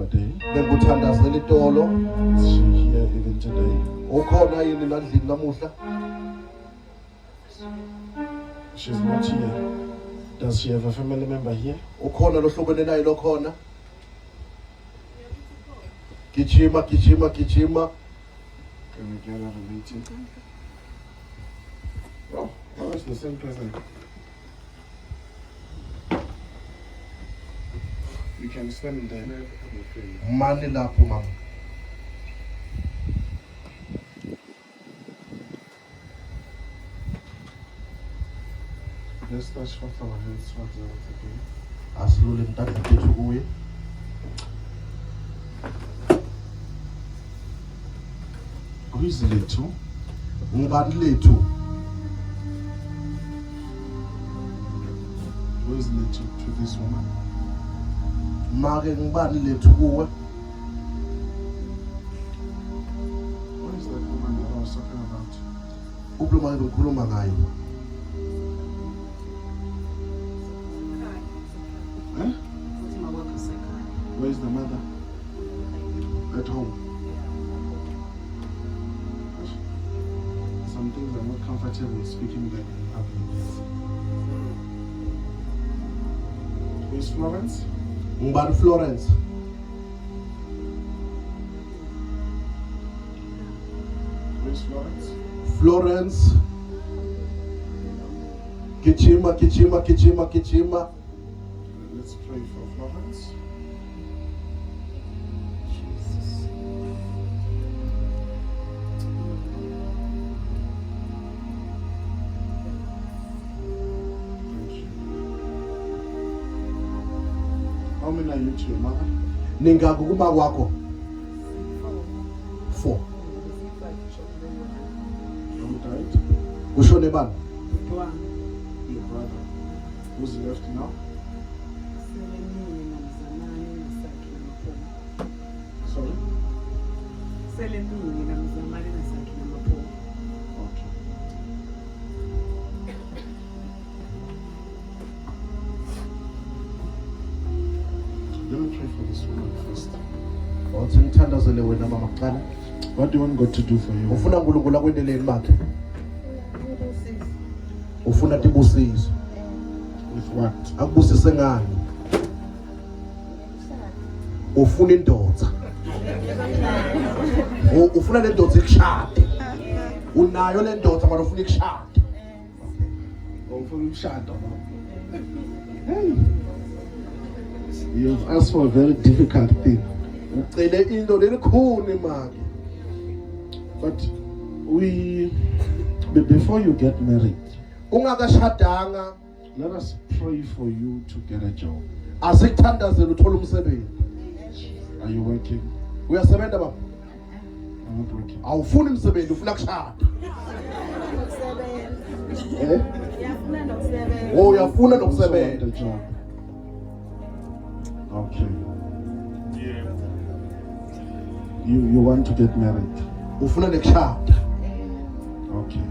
for day. Benguthandazela itolo. Is she here even today? Ukhona yini la ndlini namuhla? She's not here. Does she have a family member here? Ukhona lohlobene naye lokhona? Gijima, gijima, gijima. Can we get her a meeting? Oh, it's the same person. You can stand there. Mani lapho mama. Let's touch with our hands towards the earth again. Asilule mtata kethu kuye. Who is little? Ngubani lethu? Who is little to this woman? Make ngubani lethu kuwe? What is that woman that I was talking about? Ukhuluma ngikhuluma ngayo. Eh? Where is the mother? At home. Some things I'm not comfortable speaking them in public. Who is Florence? Ngubani Florence? Who is Florence? Florence. Gijima, gijima, gijima, gijima. Let's pray for Florence. Thank you. How many are you to your mother? Ningaki kuma kwakho? 4. Who died? Kushone bani? Your brother. Who's left now? Sorry? Okay. Let me pray for this woman first. Othi ngithandazele wena mama kuqala. What do you want God to do for you? Ufuna uNkulunkulu akwendeleni bakhe? Ufuna tibusizo. With what? Akubusise ngani? Ufuna indoda. Ufuna le ndoda ikushade. Unayo le ndoda manje ufuna ikushade. Ufuna umshado. Hey. You've asked for a very difficult thing. Ucele into lelikhulu imali. But before you get married, Ungakashadanga let us pray for you to get a job. asikuthandazela uthola umsebenzi. Are you working? Uyasebenza baba? I'm not working. Awufuni umsebenzi ufuna kushada. Eh? Uyafuna Also want nokusebenza. a job. Okay. You want to get married. Ufuna nekushada. Okay.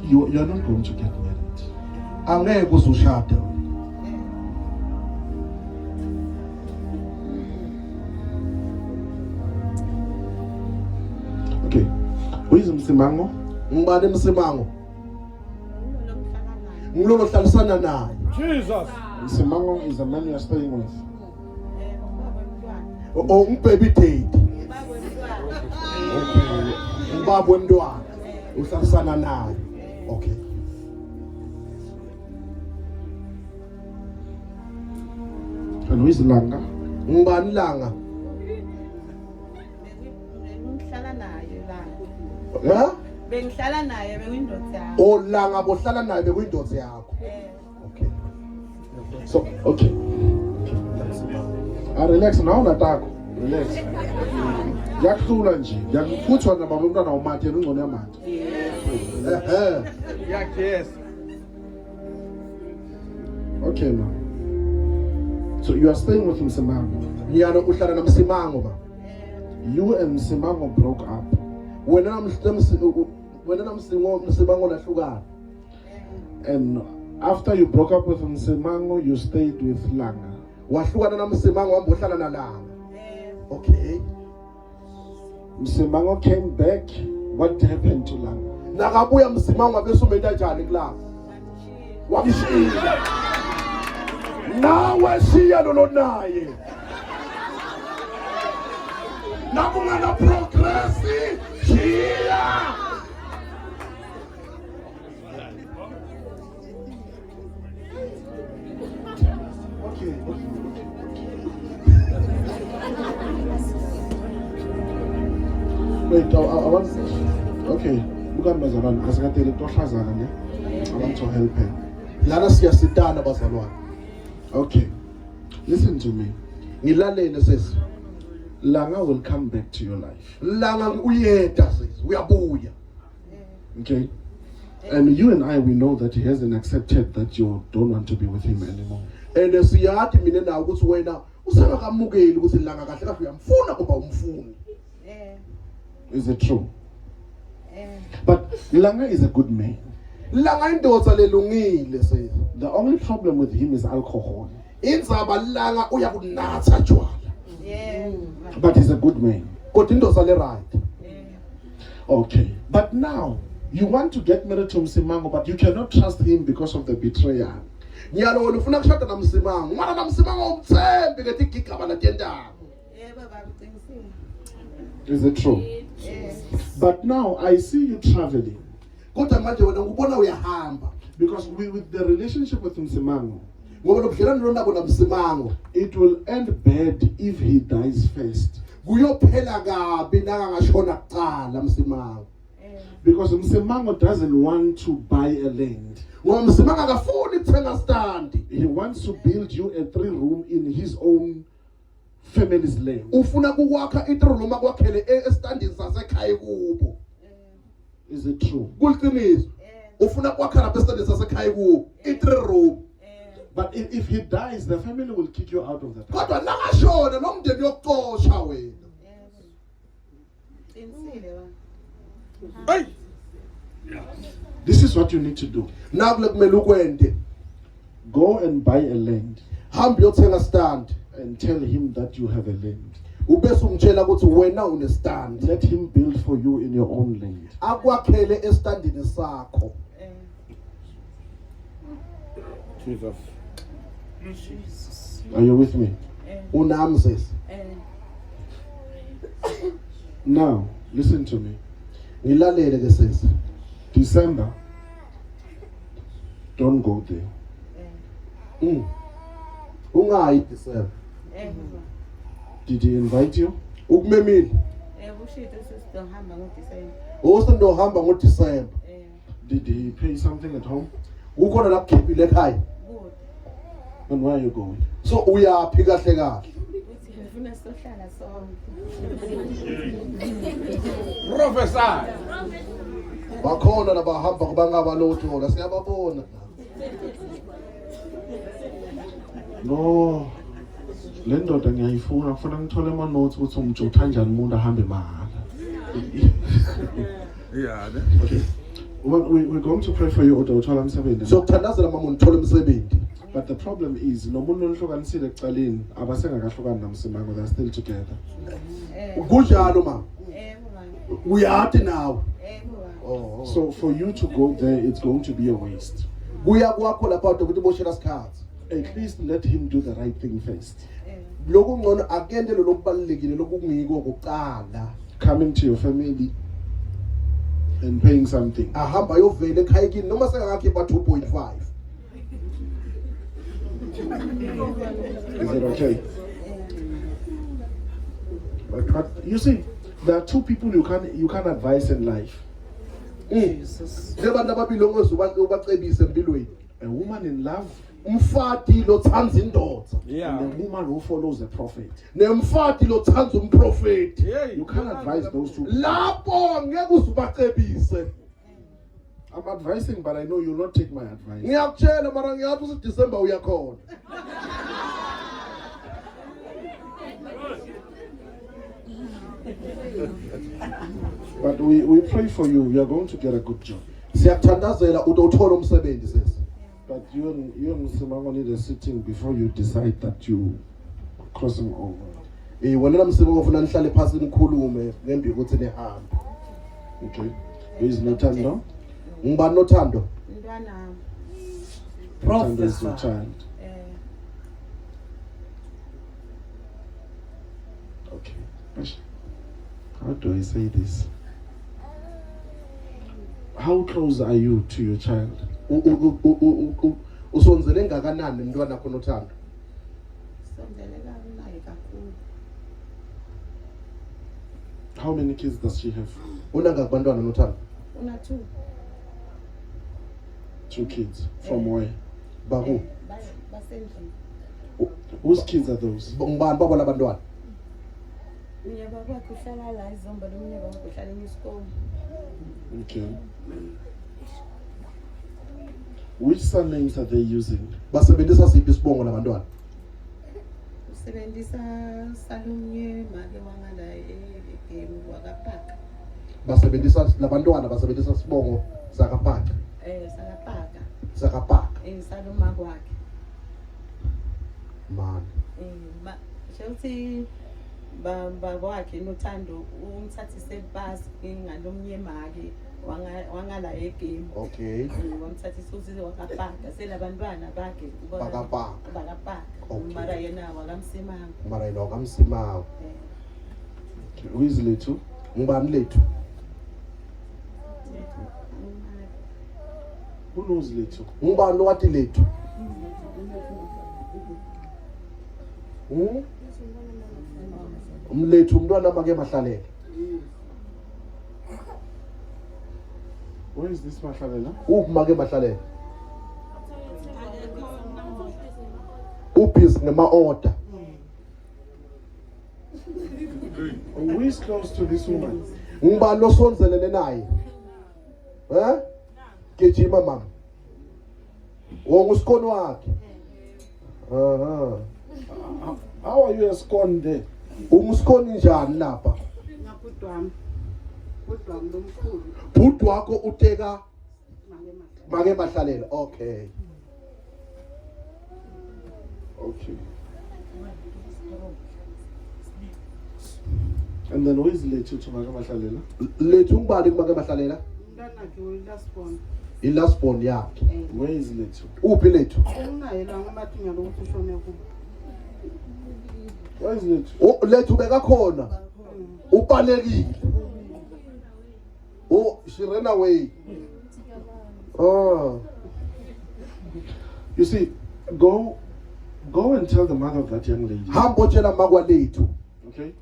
You are not going to get married. Angeke uzushada. Okay. Who is Msimango? Ngibani emsimango? Ngilolo hlalisana naye. Jesus. Msimango is the man you are staying with. Baby date. Ubaba wemntwana. Uhlalisana naye. Okay. And who is Langa? Ngibani langa? Ha? Bengihlala naye bekuyindoda yakho. Olanga bohlala naye bekuyindoda yakho. Okay. So, okay. Relax now, Natako. Relax. Yakuthula nje. Yakufuthwa nababa umntwana umathe ngcono yamathe. Yes. Okay, ma. So you are staying with Msimango. Ngiyana uhlala namsimango ba. You and Msimango broke up. Wena namsimango lahlukana. And After you broke up with Msemango, you stayed with Langa. wahlukana naMsimango wahamba uhlala nalanga. Okay. Msemango came back. What happened to Langa? Nakabuya Msimango abesumenta njani kulanga? Wamshiya. Nawe shiya lo naye. Nakungana progress shiya. Okay. Wait, I want. Okay, bukan bazalwane. Asikatele tohlazana ne. I want to help her. Lana siyasitana bazalwane. Okay, listen to me. Ngilalele sesi. Langa will come back to your life. Langa uyeda sesi. Uyabuya. Okay, and you and I, we know that he hasn't accepted that you don't want to be with him anymore. And siyathi mina nawe ukuthi wena usangakamukeli ukuthi langa kahle kahle uyamfuna kumbe umfuni. Is it true? But Langa is a good man. Langa indoda lelungile sesi. The only problem with him is alcohol. Indzaba langa uyakunatha tshwala. But he's a good man. Kodwa indoda le right. Okay, but now you want to get married to Msimango, but you cannot trust him because of the betrayal. Nyalo wena ufuna kushada naMsimango. Mara naMsimango umthembe ngethi igigaba latendaba. Is it true? But now I see you traveling. Kodwa manje wena ngubona uyahamba. Because with the relationship with Msimango, Ngoba lobudlelwano lonabo naMsimango it will end bad if he dies first. kuyophela kabi nakangashona kuqala Msimango. Because Msimango doesn't want to buy a land. Ngoba Msimango akafuni ukuthenga stand. He wants to build you a 3-room in his own family's land. Ufuna kukwakha i-3-room akwakhele estandini sasekhaya kubo. Is it true? Kuliqiniso. Ufuna kwakha lapha estandini sasekhaya kubo i-3-room. But if he dies, the family will kick you out of the house. Kodwa nakashona nomndeni yokuxosha wena. Hey, This is what you need to do. nakule kumele ukwende. Go and buy a land Hamba uyothenga stand. and tell him that you have a land. Ubese umtshela ukuthi wena une stand. Let him build for you in your own land. Akwakhele estandini sakho. Jesus. Are you with me? Unami sesi. Now, listen to me. Ngilalele ke sesi. December, don't go there. Ungayi December. Did he invite you? Ukumemile. Usendohamba ngoDecember. Did he pay something at home? Kukhona la kukhiphile ekhaya. And where are you going? So uyaphi kahle kahle. Prophesy. Bakhona labahamba kubangabalothola siyababona. No. Le ndoda ngiyayifuna kufuna ngithole ama notes ukuthi umjutha kanjani umuntu ahambe mahhala. Yeah. Okay. We're going to pray for you uthola umsebenzi. So kuthandazela mama unithole umsebenzi. But the problem is nomuntu onihlukanisile ekuqaleni abasengakahlukani naMsimango, they're still together. Kunjalo mama. Uyathi nawe. Oh. So for you to go there, it's going to be a waste. Kuya kwakho lapha ukuthi boshela isikhathi. At least let him do the right thing first. Lokungcono akende lo lokubalekile lokungiko kuqala. Coming to your family and paying something. Ahamba yovela ekhaya kini noma sengakhipha 2.5. Is it okay? But you see, there are two people you can't advise in life. Lebantu ababili ongezubacebise empilweni. A woman in love Umfati lo thanda indoda. Yeah. and a woman who follows the prophet. Nemfati lo thanda umprofeti. You can't advise those two. Lapho ngeke uzubacebise. I'm advising, but I know you'll not take my advice. Ngiyakutshela mara ngiyathi uDecember uyakhona. But we pray for you. You are going to get a good job. Siyakuthandazela utothola umsebenzi sesi. But you and Msimang need a sitting before you decide that you crossing over. Wena Msimang ufuna nihlale phansi nikhulume ngembi ukuthi nihambe. Okay. Who is Nothando? Ngibani nothando? Ntwana. Nothando is your child. Okay. How do I say this? How close are you to your child? Usonzele ngakanani mntwana wakho nothando? Sondele kabi kakhulu. How many kids does she have? Una ngabantwana nothando? Una 2. 2 kids. From where? Baku. Basendlini. Whose kids are those? Ngibani babo labantwana? Mina baba kuhlala la izomba nomnye baba kuhlala eSkole. Okay. Which surnames are they using? Basebenzisa siphi isibongo labantwana? Usebenzisa Salumye make wangala egame wakapaka. Basebenzisa labantwana basebenzisa isibongo sakapaka. Sakapaka. Sakapaka. Saluma kwakhe. Man. Shethi baba wakhe nothando umthathise basi ngalomnye make wangala egame. Okay. Wamthathisa usize wakapaka selabantwana bakhe bakapaka. Mara yena wakamsimanga. Mara yena wakamsimanga. Okay. Who is Lethu? Ngibani Lethu? Who knows Lethu? Ngibani wathi Lethu? Umlethu umntwana make mahlalele. Where is this Mahlalela? Make mahlalele. Ubhizi ngema-order. Who is close to this woman? Ngibani osonzelene naye? Gijima mama. Ngusikoni wakhe. How are you a scone there? Umusikoni njani lapha? Ngabudwami. Budwami lomkhulu. Bhuti wakho uteka make mahlalela. Okay. Okay. And then who is Lethu to Make Mahlalela? Lethu ngibani kumake mahlalela? Mntanakhe welasbon. I-last born yakhe. Where is Lethu? Uphi Lethu? Unaye la ngamathunya lokuthi ushone ku. Where is Lethu? Lethu bekakhona. Ubalekile. She ran away. You see, go and tell the mother of that young lady. Hambo tshela makwa Lethu. Okay?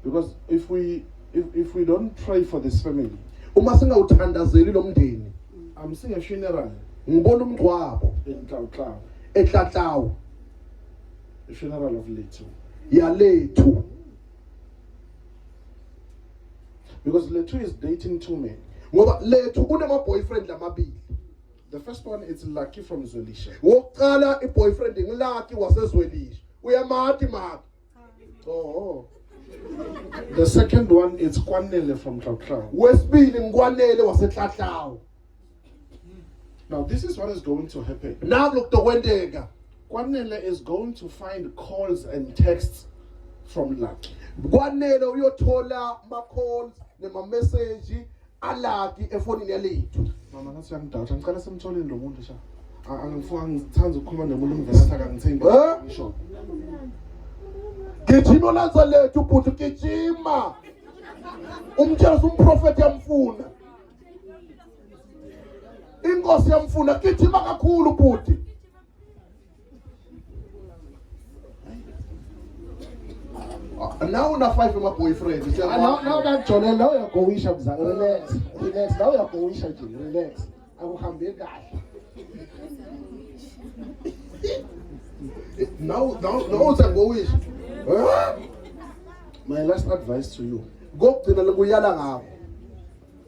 Because if we don't pray for this family, Uma singawuthandazeli lo mndeni, I'm seeing a funeral ngibona umgcwabo in Tlautlau, eHlatlawu the funeral of Lethu. ya Lethu. Because Lethu is dating 2 men. Ngoba Lethu unama boyfriend lamabili. The first one is Lucky from Zwelisha. Wokuqala i-boyfriend ngilaki wasezwelisha. Uyamathi maki. Oh. The second one is Kwanele from Tlautlau. Wesibili ngikwanele waseHlatlawu. Now this is what is going to happen. Naku lokuzokwenteka. Kwanele is going to find calls and texts from Lucky. Kwanele uyothola ma-calls nema-message alaki efonini yaLethu. Mama ngathi uyangidawutha ngicela simtholeni lo muntu sha. Angithanda ukukhuluma nomuntu ongivela akangithembi ngisho. Gijima lanza Lethu bhuti gijima. Umtshela umprofeti yamfuna. Inkosi yamfuna gijima kakhulu bhuti. Now una 5 my boyfriend. Now that Jonel, now you're going to relax. Now you're going to relax. I will come back. Now it's a go-ish. My last advice to you, Go to the Luguyala now.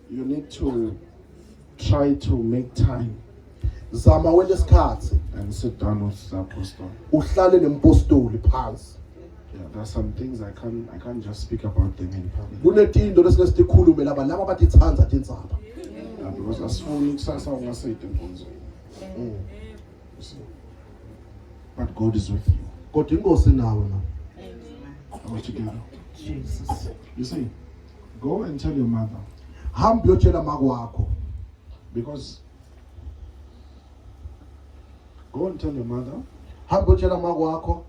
you need to try to make time Zama when the cards. and sit down with the apostle. Uhlale nempostoli phansi. Yeah, there's some things I can't just speak about them in public. Kunetindo lesingesikhulume laba bathi tsanza tindzaba. Because asifuni kusasa ungasayidinkonzo. Mm. But God is with you. Kodwa inkosi nawe na. Are we together? Jesus. You see, go and tell your mother. Hamba uyotshela makwakho. Because go and tell your mother Hamba uyotshela makwakho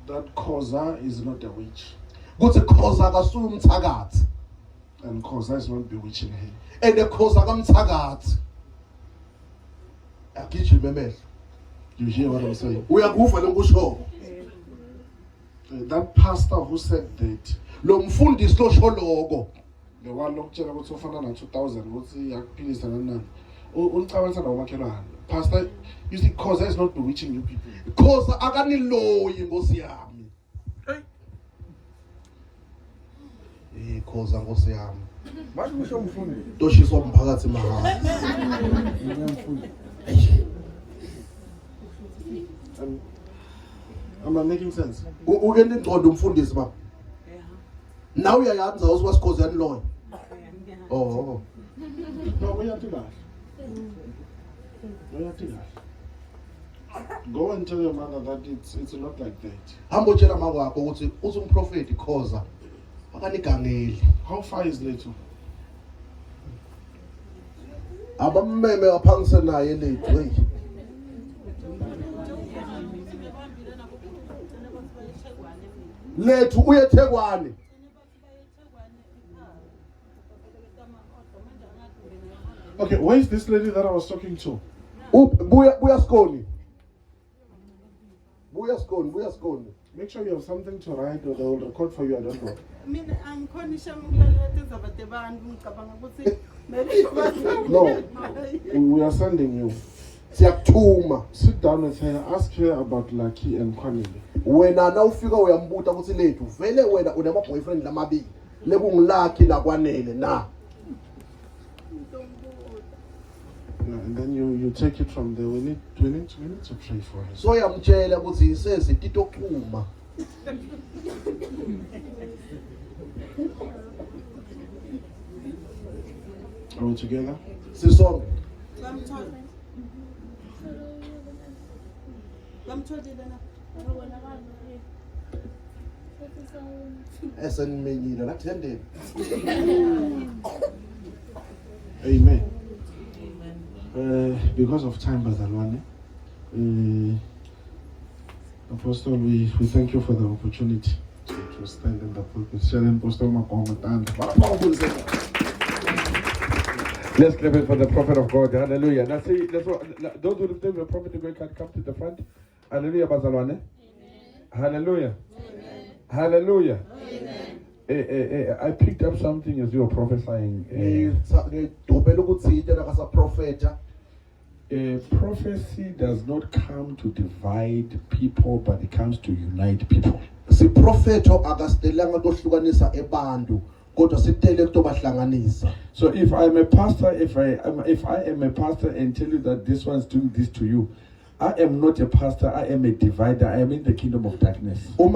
that Khoza is not a witch. kuthi Khoza akasuye umthakathi. And Khoza is not bewitching him. Ene Khoza kamthakathi. Agijime emehlo. You hear what I'm saying? Uyakuva lokusho. That pastor who said that, Lo mfundisi losho lokho. the one lokutshela ukuthi ufana na 2000 ukuthi yakuphilisa nani. Unicabangisa nawo makhelwane. Pastor, you see, Khoza is not bewitching you people. Khoza akaniloyi Nkosi yami. Khoza Nkosi yami. Mas kusho mfundi. Toshiswa umphakathi mahala. Am I making sense? Uyena ingqondo umfundisi ba. Nawe uyayazi ukuthi Khoza yaniloyi. Oh. No, we have to laugh. We have to laugh. Go and tell your mother that it's not like that. Hamba utshela makwakho ukuthi uthi umprofeti Khoza akanigangeli. How far is Leto? Abammeme baphangise naye lethu hey. Lethu uye eThekwani. Okay, where is this lady that I was talking to? Buya Skoni. Buya Skoni. Make sure you have something to write or they will record for you, I don't know. Mina angikhonisha ukulalela izaba zebantu ngicabanga ukuthi No, we are sending you. Siyakuthuma. Sit down with her, ask her about Lucky and Cornelia. Wena na ufika uyambuta ukuthi lethu vele wena unama boyfriend lamabili. Lekungilakhi nakwanele na. And then you take it from there. We need to pray for her. So yamtshela ukuthi isezi titoxhuma. Are we together? Sisonke. Esenmenyile nakuthendeni. Amen. Because of time, Bazalwane, Apostle, we thank you for the opportunity to stand in the pulpit. Sharon Apostle Makongo Tanda. Let's clap it for the prophet of God. Hallelujah. Now see, those who receive the prophet of God can come to the front. Hallelujah, Bazalwane. Hallelujah. Hallelujah. I picked up something as you were prophesying. Prophecy does not come to divide people, but it comes to unite people. So if I'm a pastor, if I am a pastor and tell you that this one's doing this to you, I am not a pastor, I am a divider, I am in the kingdom of darkness. But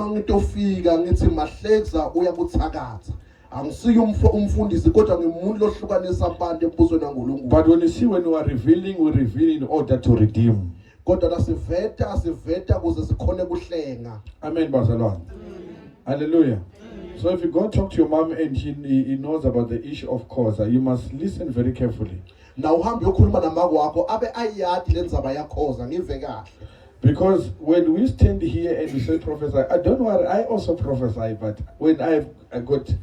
when you see when we are revealing, we reveal in order to redeem. Amen, Bazalwan. Hallelujah. So if you go talk to your mom and he knows about the issue of Khoza, you must listen very carefully. Because when we stand here and we say prophesy, I don't worry, I also prophesy, but when I got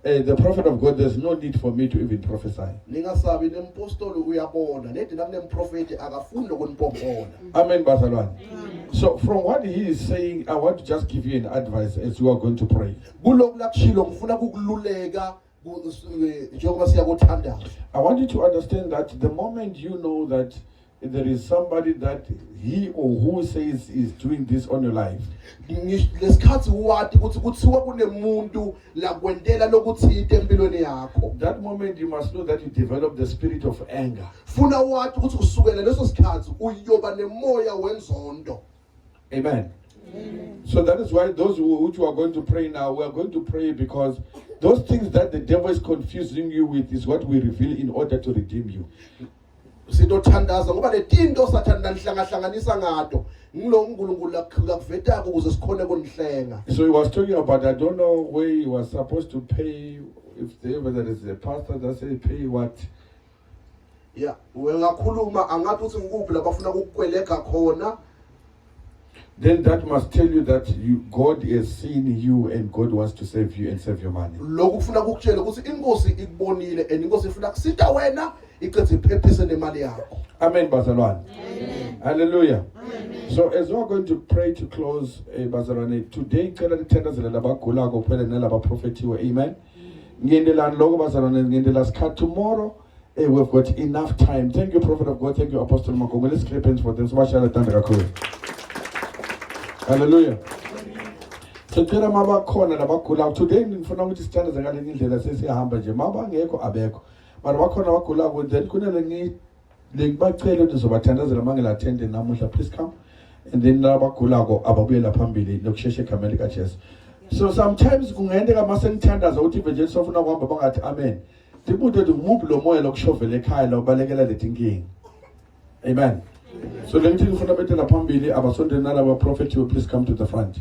the prophet of God, there's no need for me to even prophesy. Amen, Bazalwan. So from what he is saying, I want to just give you an advice as you are going to pray. I want you to understand that the moment you know that there is somebody that he or who says is doing this on your life, that moment you must know that you develop the spirit of anger. Amen. Amen. So that is why those which are going to pray now, we are going to pray because those things that the devil is confusing you with is what we reveal in order to redeem you. sitothandaza ngoba le tinto sathanda nihlangahlanganisa ngato ngilo uNkulunkulu lakuveta ukuze sikhone kunihlenga. So he was talking about, I don't know where he was supposed to pay, whether it's the pastor that said pay what. Yeah, wengakhuluma angathi uthi ngikuphi labafuna ukukwelega khona. Then that must tell you that God has seen you and God wants to save you and save your money. Lokhu kufuna ukutshela ukuthi inkosi ikubonile and inkosi ifuna kusita wena iqedze iphephise nemali yakho. Amen, bazalwane. Hallelujah. So as we're going to pray to close, bazalwane, today ngicela lithandazele labagulako kuphela nalabaprofetiwe. Amen. Ngiyendelana lokho bazalwane, ngiyendela sikhathi tomorrow. We've got enough time. Thank you, Prophet of God. Thank you, Apostle Makongo. Let's clap hands for them. So much Hallelujah. So tell them about corner about kula. Today ngifuna ukuthi sithandaze ngale indlela sesihamba nje. Maba ngekho abekho. But bakhona abagula ku then kunele ngibacela ukuthi zobathandazela mangela attend namuhla, please come. And then labagulako ababuyela phambili lokusheshe egameni kaJesu. So sometimes kungendeka mase ngithandaza ukuthi nje sofuna kuhamba bangathi amen. Tibude ngumuphi lo moya lokushovela ekhaya lobalekela letinkingi. Amen. So let me tell you, fundamental phambili abasondela nalaba prophet, you please come to the front.